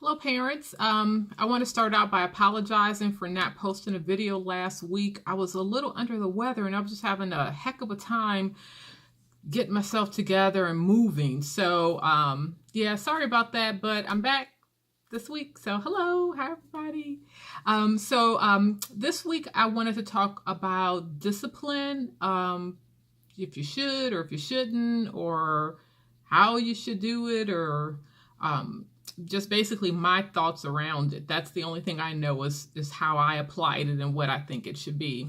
Hello, parents. I want to start out by apologizing for not posting a video last week. I was a little under the weather and I was just having a heck of a time getting myself together and moving. So, yeah, sorry about that, but I'm back this week. So, hello, hi, everybody. This week I wanted to talk about discipline, if you should or if you shouldn't, or how you should do it, or just basically my thoughts around it. That's the only thing I know is how I applied it and what I think it should be.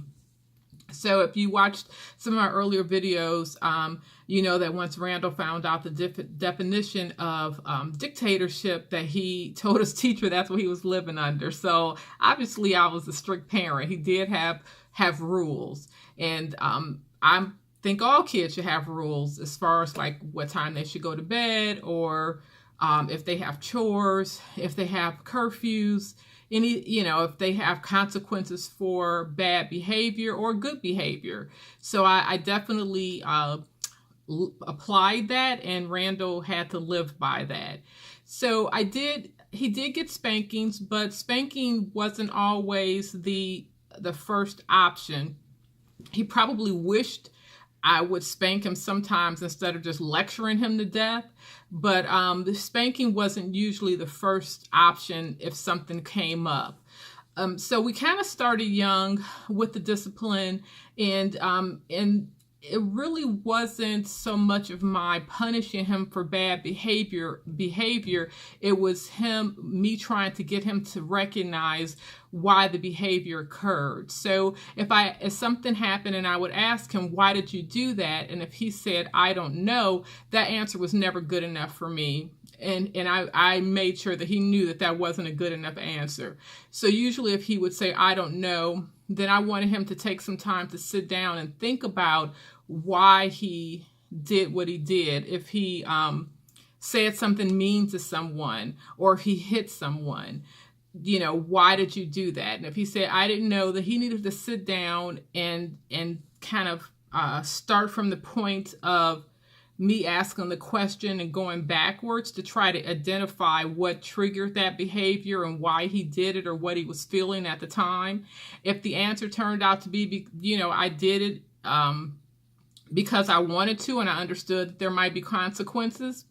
So if you watched some of my earlier videos, you know that once Randall found out the definition of dictatorship, that he told his teacher that's what he was living under. So obviously I was a strict parent. He did have rules, and I think all kids should have rules as far as like what time they should go to bed, or if they have chores, if they have curfews, if they have consequences for bad behavior or good behavior. So I definitely applied that, and Randall had to live by that. So he did get spankings, but spanking wasn't always the first option. He probably wished I would spank him sometimes instead of just lecturing him to death. But the spanking wasn't usually the first option if something came up. So we kind of started young with the discipline, and it really wasn't so much of my punishing him for bad behavior. It was me trying to get him to recognize why the behavior occurred. So if something happened and I would ask him, why did you do that? And if he said, I don't know, that answer was never good enough for me. And I made sure that he knew that wasn't a good enough answer. So usually if he would say, I don't know, then I wanted him to take some time to sit down and think about why he did what he did. If he said something mean to someone, or if he hit someone, why did you do that? And if he said, I didn't know, that he needed to sit down and kind of start from the point of me asking the question and going backwards to try to identify what triggered that behavior and why he did it, or what he was feeling at the time. If the answer turned out to be, I did it because I wanted to and I understood that there might be consequences,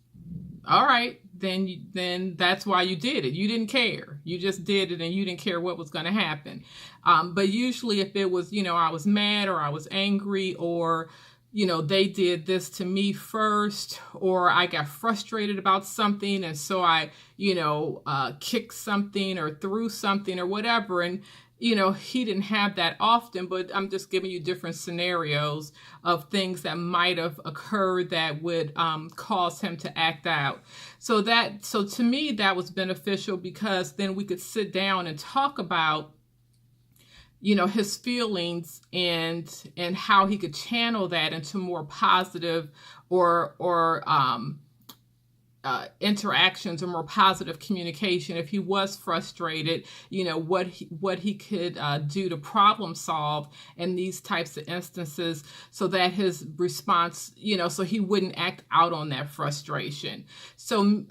all right, then that's why you did it. You didn't care. You just did it and you didn't care what was going to happen. But usually if it was, I was mad or I was angry, or they did this to me first, or I got frustrated about something, and so I, kicked something or threw something or whatever. And, he didn't have that often, but I'm just giving you different scenarios of things that might have occurred that would cause him to act out. So to me, that was beneficial, because then we could sit down and talk about his feelings and how he could channel that into more positive or interactions or more positive communication. If he was frustrated, what he could do to problem solve in these types of instances, so that his response, so he wouldn't act out on that frustration. So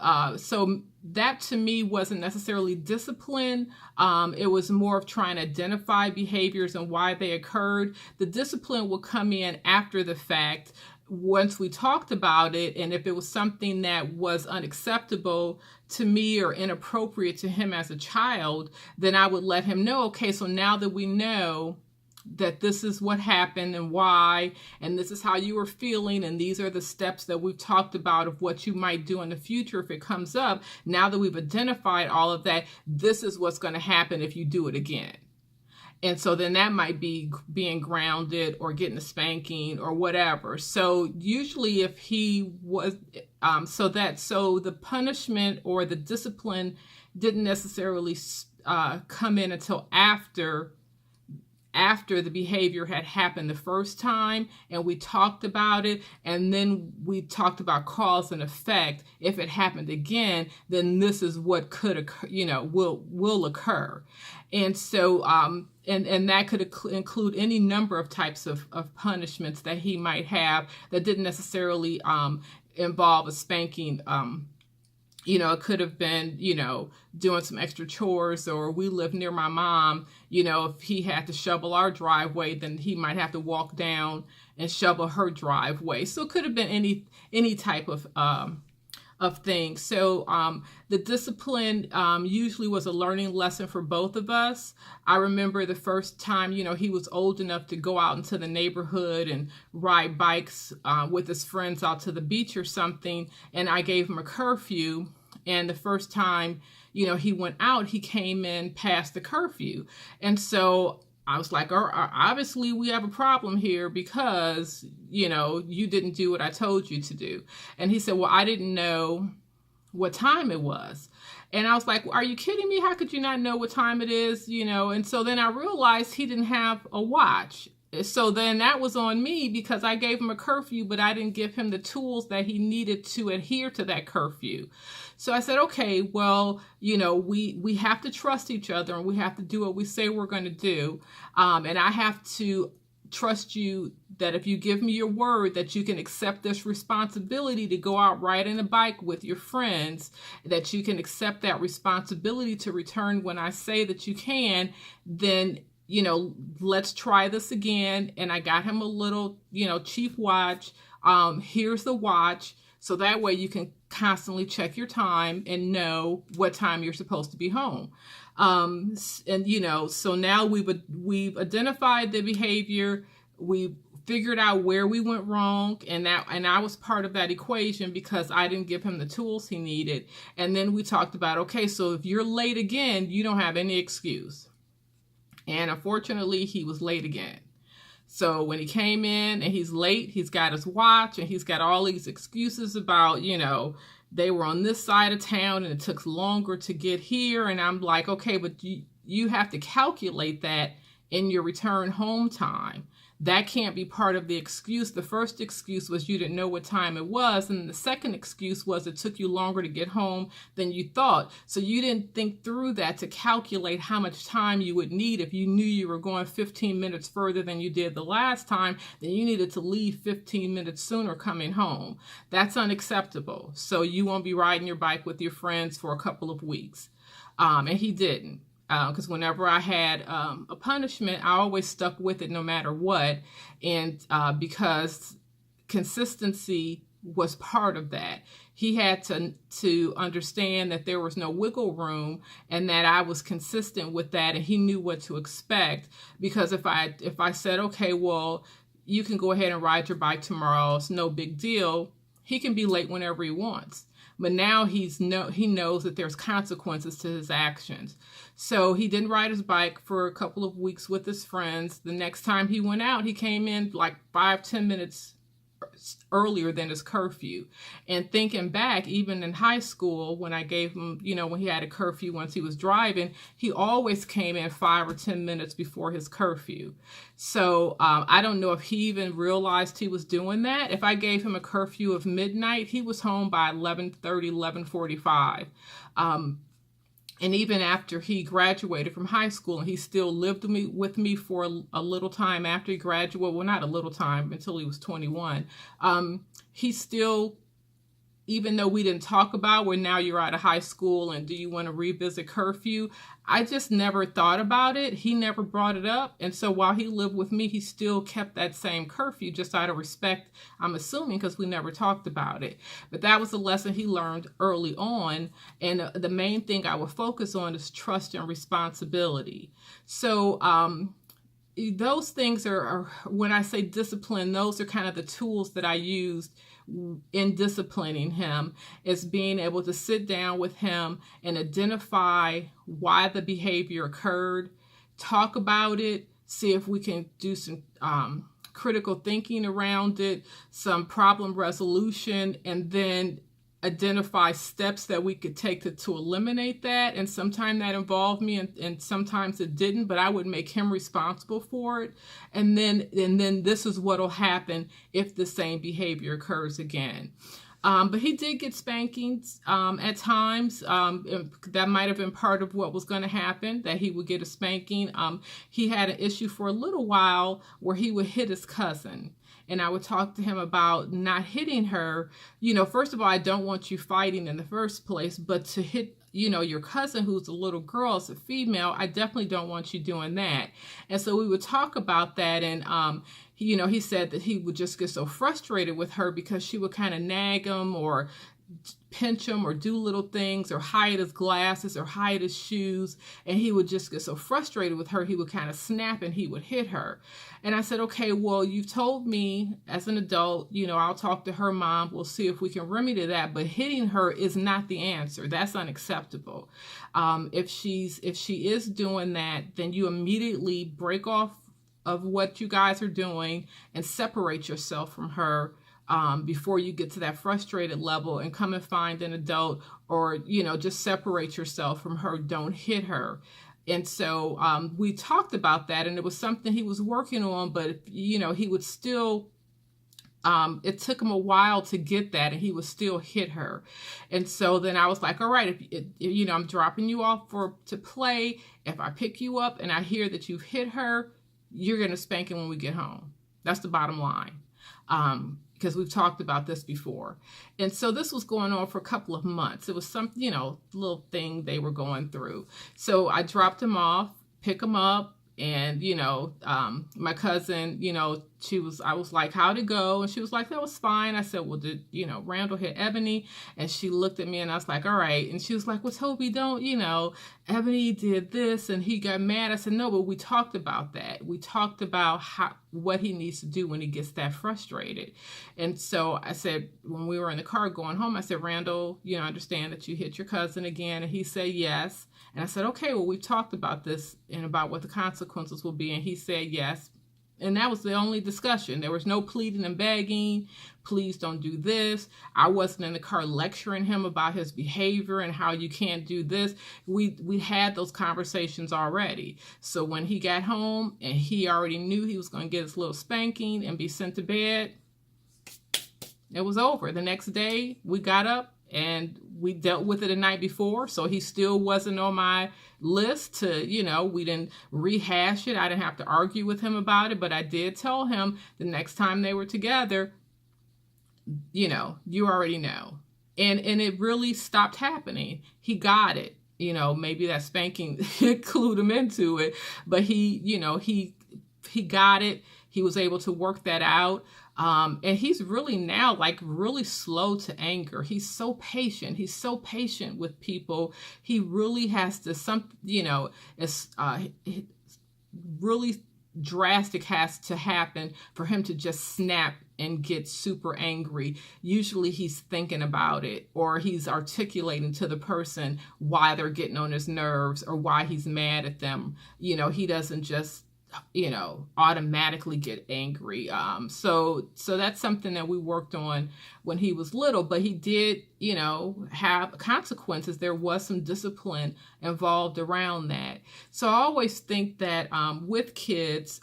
that to me wasn't necessarily discipline. It was more of trying to identify behaviors and why they occurred. The discipline will come in after the fact, once we talked about it, and if it was something that was unacceptable to me or inappropriate to him as a child, then I would let him know, okay, so now that we know that this is what happened and why, and this is how you were feeling, and these are the steps that we've talked about of what you might do in the future if it comes up. Now that we've identified all of that, this is what's going to happen if you do it again. And so then that might be being grounded or getting a spanking or whatever. So usually if he was, so the punishment or the discipline didn't necessarily come in until after the behavior had happened the first time, and we talked about it, and then we talked about cause and effect. If it happened again, then this is what could occur, will occur. And so and that could include any number of types of punishments that he might have that didn't necessarily involve a spanking It could have been, doing some extra chores, or we live near my mom, if he had to shovel our driveway, then he might have to walk down and shovel her driveway. So it could have been any type of things. So the discipline usually was a learning lesson for both of us. I remember the first time, he was old enough to go out into the neighborhood and ride bikes with his friends out to the beach or something, and I gave him a curfew. And the first time, he went out, he came in past the curfew. And so I was like, obviously we have a problem here because, you didn't do what I told you to do. And he said, well, I didn't know what time it was. And I was like, well, are you kidding me? How could you not know what time it is? And so then I realized he didn't have a watch. So then that was on me because I gave him a curfew, but I didn't give him the tools that he needed to adhere to that curfew. So I said, okay, well, we have to trust each other, and we have to do what we say we're going to do. And I have to trust you that if you give me your word that you can accept this responsibility to go out riding a bike with your friends, that you can accept that responsibility to return when I say that you can, then let's try this again. And I got him a little, cheap watch. Here's the watch. So that way you can constantly check your time and know what time you're supposed to be home. And, so now we've identified the behavior. We figured out where we went wrong. And I was part of that equation because I didn't give him the tools he needed. And then we talked about, okay, so if you're late again, you don't have any excuse. And unfortunately, he was late again. So when he came in and he's late, he's got his watch and he's got all these excuses about, they were on this side of town and it took longer to get here. And I'm like, okay, but you have to calculate that in your return home time. That can't be part of the excuse. The first excuse was you didn't know what time it was. And the second excuse was it took you longer to get home than you thought. So you didn't think through that to calculate how much time you would need. If you knew you were going 15 minutes further than you did the last time, then you needed to leave 15 minutes sooner coming home. That's unacceptable. So you won't be riding your bike with your friends for a couple of weeks. And he didn't. Because whenever I had a punishment, I always stuck with it no matter what. And because consistency was part of that. He had to understand that there was no wiggle room and that I was consistent with that, and he knew what to expect. Because if I said, okay, well, you can go ahead and ride your bike tomorrow, it's no big deal, he can be late whenever he wants. But now he knows that there's consequences to his actions. So he didn't ride his bike for a couple of weeks with his friends. The next time he went out, he came in like 5-10 minutes earlier than his curfew. And thinking back, even in high school, when I gave him, when he had a curfew once he was driving, he always came in 5 or 10 minutes before his curfew. So I don't know if he even realized he was doing that. If I gave him a curfew of midnight, he was home by 11:30, 11:45. And even after he graduated from high school, and he still lived with me for a little time after he graduated, well, not a little time, until he was 21, he still, even though we didn't talk about, well, now you're out of high school and do you want to revisit curfew? I just never thought about it. He never brought it up. And so while he lived with me, he still kept that same curfew just out of respect, I'm assuming, because we never talked about it. But that was a lesson he learned early on. And the main thing I would focus on is trust and responsibility. So those things are, when I say discipline, those are kind of the tools that I used in disciplining him, is being able to sit down with him and identify why the behavior occurred, talk about it, see if we can do some critical thinking around it, some problem resolution, and then identify steps that we could take to eliminate that. And sometimes that involved me and sometimes it didn't, but I would make him responsible for it. And then this is what will happen if the same behavior occurs again. But he did get spankings at times. That might have been part of what was going to happen, that he would get a spanking. He had an issue for a little while where he would hit his cousin. and I would talk to him about not hitting her. You know, first of all, I don't want you fighting in the first place, but to hit, you know, your cousin who's a little girl as a female, I definitely don't want you doing that. And so we would talk about that, and you know, he said that he would just get so frustrated with her because she would kind of nag him or pinch him or do little things or hide his glasses or hide his shoes, and he would just get so frustrated with her, he would kind of snap and he would hit her. And I said, okay, well, you've told me as an adult, you know, I'll talk to her mom, we'll see if we can remedy that, but hitting her is not the answer. That's unacceptable. If she is doing that, then you immediately break off of what you guys are doing and separate yourself from her before you get to that frustrated level, and come and find an adult, or, you know, just separate yourself from her. Don't hit her. And so we talked about that, and it was something he was working on, but, you know, he would still, it took him a while to get that, and he would still hit her. And so then I was like, all right, if you know, I'm dropping you off to play. If I pick you up and I hear that you've hit her, you're going to spank him when we get home. That's the bottom line. Because we've talked about this before. And so this was going on for a couple of months. It was some, you know, little thing they were going through. So I dropped him off, pick him up, and, you know, my cousin, you know, I was like, how'd it go? And she was like, that was fine. I said, well, did, you know, Randall hit Ebony? And she looked at me and I was like, all right. And she was like, well, Toby, don't, you know, Ebony did this and he got mad. I said, no, but we talked about that. We talked about what he needs to do when he gets that frustrated. And so I said, when we were in the car going home, I said, Randall, you know, I understand that you hit your cousin again. And he said, yes. And I said, okay, well, we've talked about this and about what the consequences will be. And he said, yes. And that was the only discussion. There was no pleading and begging. Please don't do this. I wasn't in the car lecturing him about his behavior and how you can't do this. We had those conversations already. So when he got home and he already knew he was going to get his little spanking and be sent to bed, it was over. The next day we got up and we dealt with it the night before. So he still wasn't on my list to, you know, we didn't rehash it. I didn't have to argue with him about it, but I did tell him the next time they were together, you know, you already know. And it really stopped happening. He got it. You know, maybe that spanking clued him into it, but he, you know, he got it. He was able to work that out. And he's really now like really slow to anger. He's so patient. He's so patient with people. He really has to, you know, it's really drastic has to happen for him to just snap and get super angry. Usually he's thinking about it, or he's articulating to the person why they're getting on his nerves or why he's mad at them. You know, he doesn't just, you know, automatically get angry. So that's something that we worked on when he was little, but he did, you know, have consequences. There was some discipline involved around that. So I always think that with kids,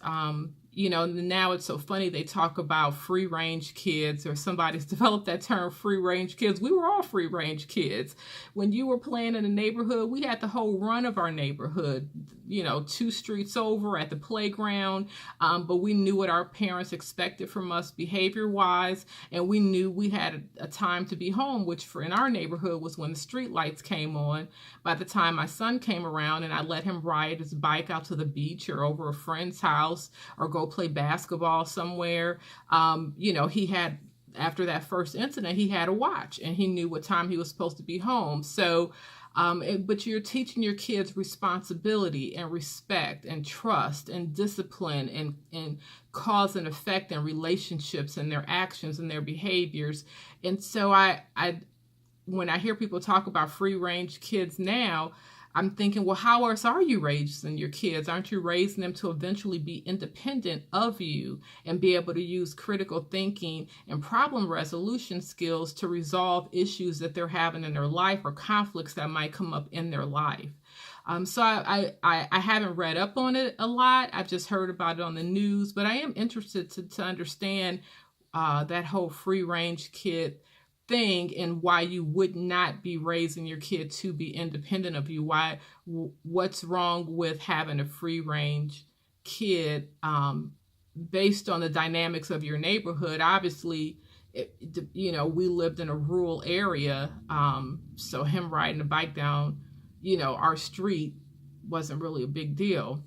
you know, now it's so funny. They talk about free range kids, or somebody's developed that term, free range kids. We were all free range kids. When you were playing in the neighborhood, we had the whole run of our neighborhood, you know, 2 streets over at the playground. But we knew what our parents expected from us behavior wise. And we knew we had a time to be home, which in our neighborhood was when the street lights came on. By the time my son came around and I let him ride his bike out to the beach or over a friend's house or go play basketball somewhere, you know, he had, after that first incident, he had a watch and he knew what time he was supposed to be home. So, but you're teaching your kids responsibility and respect and trust and discipline and cause and effect and relationships and their actions and their behaviors. And so when I hear people talk about free range kids now, I'm thinking, well, how else are you raising your kids? Aren't you raising them to eventually be independent of you and be able to use critical thinking and problem resolution skills to resolve issues that they're having in their life or conflicts that might come up in their life? So I haven't read up on it a lot. I've just heard about it on the news, but I am interested to understand that whole free range kid thing and why you would not be raising your kid to be independent of you. What's wrong with having a free range kid based on the dynamics of your neighborhood, obviously, we lived in a rural area. So him riding a bike down, our street wasn't really a big deal.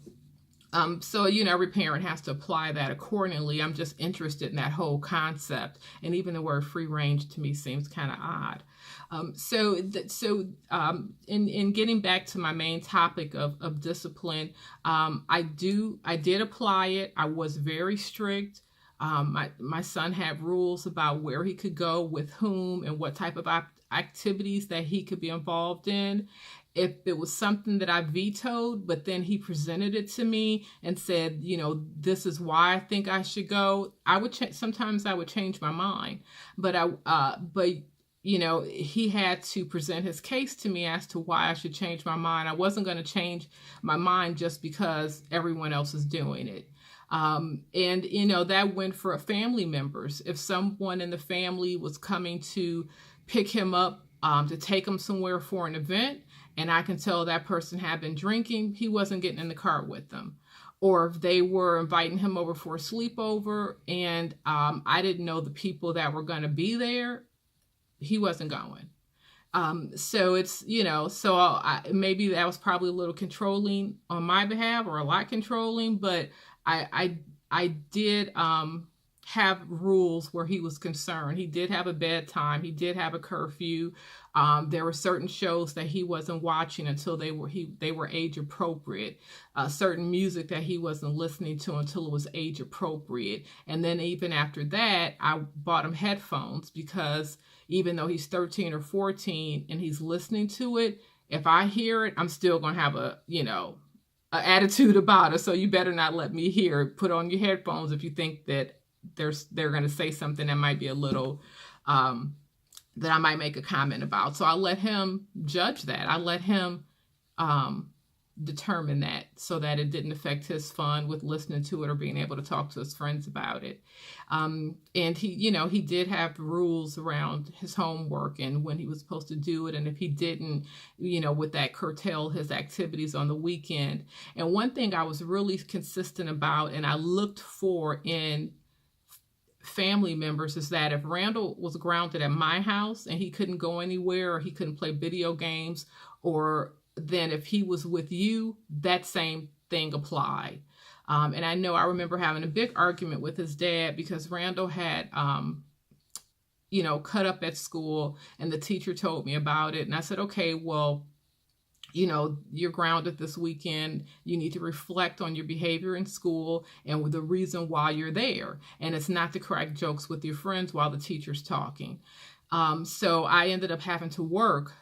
So, every parent has to apply that accordingly. I'm just interested in that whole concept. And even the word free range to me seems kind of odd. In getting back to my main topic of discipline, I did apply it. I was very strict. My son had rules about where he could go, with whom, and what type of activities that he could be involved in. If it was something that I vetoed, but then he presented it to me and said, this is why I think I should go, I would sometimes I would change my mind. But he had to present his case to me as to why I should change my mind. I wasn't going to change my mind just because everyone else is doing it. That went for family members. If someone in the family was coming to pick him up to take him somewhere for an event, and I can tell that person had been drinking, he wasn't getting in the car with them. Or if they were inviting him over for a sleepover and I didn't know the people that were going to be there, he wasn't going. So it's, maybe that was probably a little controlling on my behalf, or a lot controlling, but I did have rules where he was concerned. He did have a bedtime. He did have a curfew. There were certain shows that he wasn't watching until they were age appropriate. Certain music that he wasn't listening to until it was age appropriate. And then even after that, I bought him headphones, because even though he's 13 or 14 and he's listening to it, if I hear it, I'm still going to have a attitude about it. So you better not let me hear it. Put on your headphones if you think that they're going to say something that might be a little, that I might make a comment about. So I let him judge that. I let him determine that, so that it didn't affect his fun with listening to it or being able to talk to his friends about it. And he did have rules around his homework and when he was supposed to do it. And if he didn't, with that, curtail his activities on the weekend. And one thing I was really consistent about, and I looked for in family members, is that if Randall was grounded at my house and he couldn't go anywhere, or he couldn't play video games, or then if he was with you, that same thing applied. And I remember having a big argument with his dad because Randall had, cut up at school, and the teacher told me about it. And I said, okay, well, you're grounded this weekend. You need to reflect on your behavior in school and the reason why you're there. And it's not to crack jokes with your friends while the teacher's talking. So I ended up having to work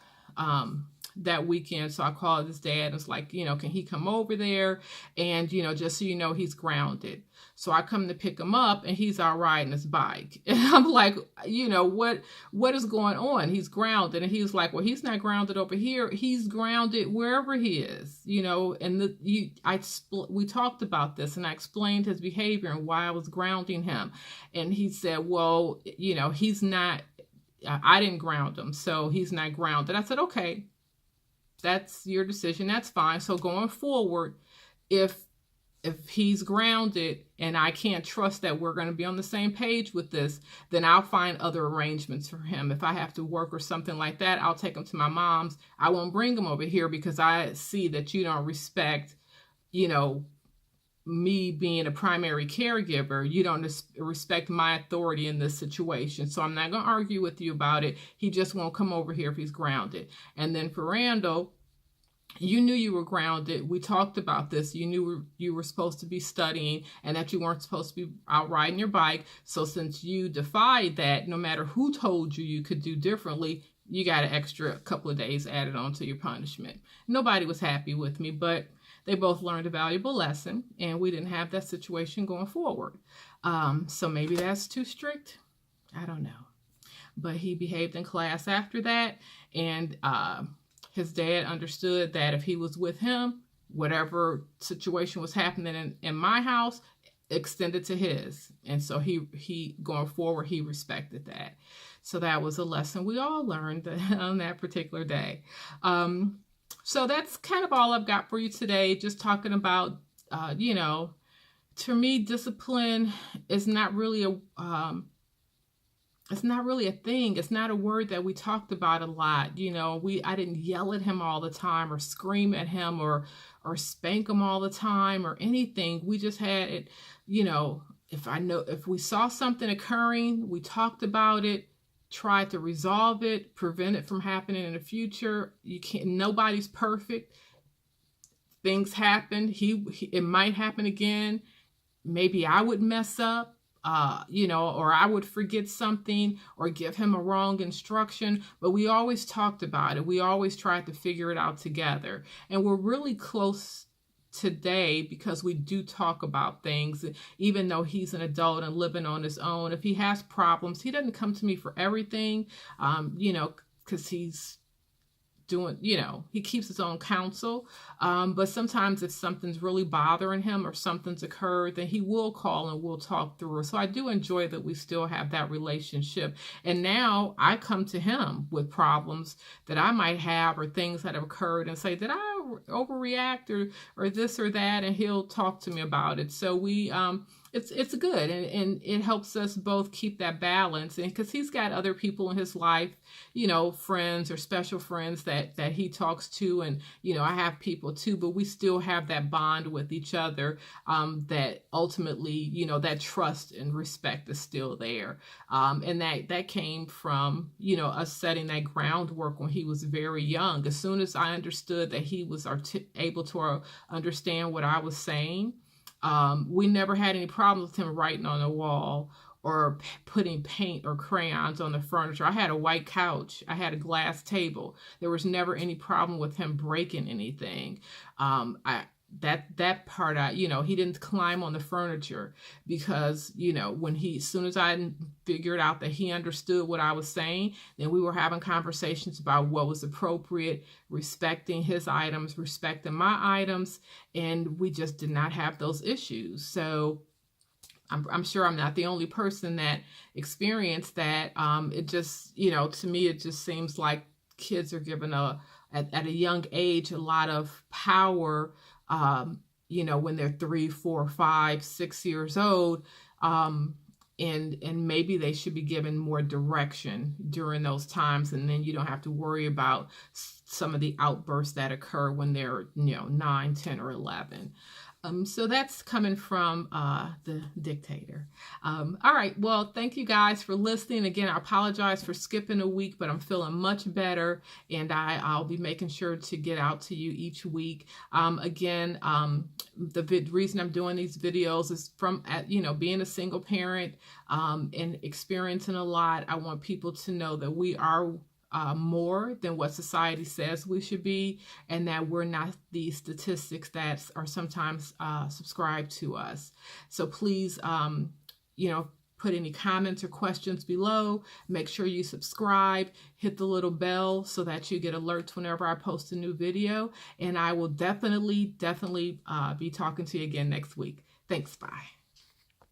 that weekend. So I called his dad and was like, can he come over there? And, just so he's grounded. So I come to pick him up and he's out riding his bike. And I'm like, what is going on? He's grounded. And he was like, well, he's not grounded over here. He's grounded wherever he is, and we talked about this, and I explained his behavior and why I was grounding him. And he said, well, he's not, I didn't ground him, so he's not grounded. I said, okay, that's your decision. That's fine. So going forward, if he's grounded and I can't trust that we're going to be on the same page with this, then I'll find other arrangements for him. If I have to work or something like that, I'll take him to my mom's. I won't bring him over here because I see that you don't respect, me being a primary caregiver. You don't respect my authority in this situation. So I'm not going to argue with you about it. He just won't come over here if he's grounded. And then for Randall, you knew you were grounded. We talked about this. You knew you were supposed to be studying and that you weren't supposed to be out riding your bike. So since you defied that, no matter who told you could do differently, you got an extra couple of days added on to your punishment. Nobody was happy with me, but they both learned a valuable lesson, and we didn't have that situation going forward. So maybe that's too strict. I don't know. But he behaved in class after that, and his dad understood that if he was with him, whatever situation was happening in my house extended to his. And so he going forward, he respected that. So that was a lesson we all learned on that particular day. So that's kind of all I've got for you today. Just talking about, To me, discipline is not really it's not really a thing. It's not a word that we talked about a lot. I didn't yell at him all the time or scream at him or spank him all the time or anything. We just had it, if we saw something occurring, we talked about it, tried to resolve it, prevent it from happening in the future. Nobody's perfect. Things happen. It might happen again. Maybe I would mess up. Or I would forget something or give him a wrong instruction, but we always talked about it. We always tried to figure it out together. And we're really close today because we do talk about things, even though he's an adult and living on his own. If he has problems, he doesn't come to me for everything, because he's doing, he keeps his own counsel. But sometimes if something's really bothering him or something's occurred, then he will call and we'll talk through it. So I do enjoy that we still have that relationship. And now I come to him with problems that I might have or things that have occurred and say, did I overreact or this or that? And he'll talk to me about it. So it's good, and it helps us both keep that balance. And because he's got other people in his life, friends or special friends that he talks to, and I have people too, but we still have that bond with each other, that ultimately, that trust and respect is still there. And that came from, us setting that groundwork when he was very young. As soon as I understood that he was able to understand what I was saying, we never had any problems with him writing on the wall or putting paint or crayons on the furniture. I had a white couch. I had a glass table. There was never any problem with him breaking anything. That part, he didn't climb on the furniture because, as soon as I figured out that he understood what I was saying, then we were having conversations about what was appropriate, respecting his items, respecting my items, and we just did not have those issues. So I'm sure I'm not the only person that experienced that. It just, to me, it just seems like kids are given at a young age, a lot of power, when they're 3, 4, 5, 6 years old, and maybe they should be given more direction during those times, and then you don't have to worry about some of the outbursts that occur when they're 9, 10, or 11. So that's coming from the dictator. All right. Well, thank you guys for listening. Again, I apologize for skipping a week, but I'm feeling much better, and I'll be making sure to get out to you each week. Again, the reason I'm doing these videos is from being a single parent and experiencing a lot. I want people to know that we are more than what society says we should be, and that we're not the statistics that are sometimes subscribed to us. So please, put any comments or questions below. Make sure you subscribe, hit the little bell so that you get alerts whenever I post a new video, and I will definitely be talking to you again next week. Thanks. Bye.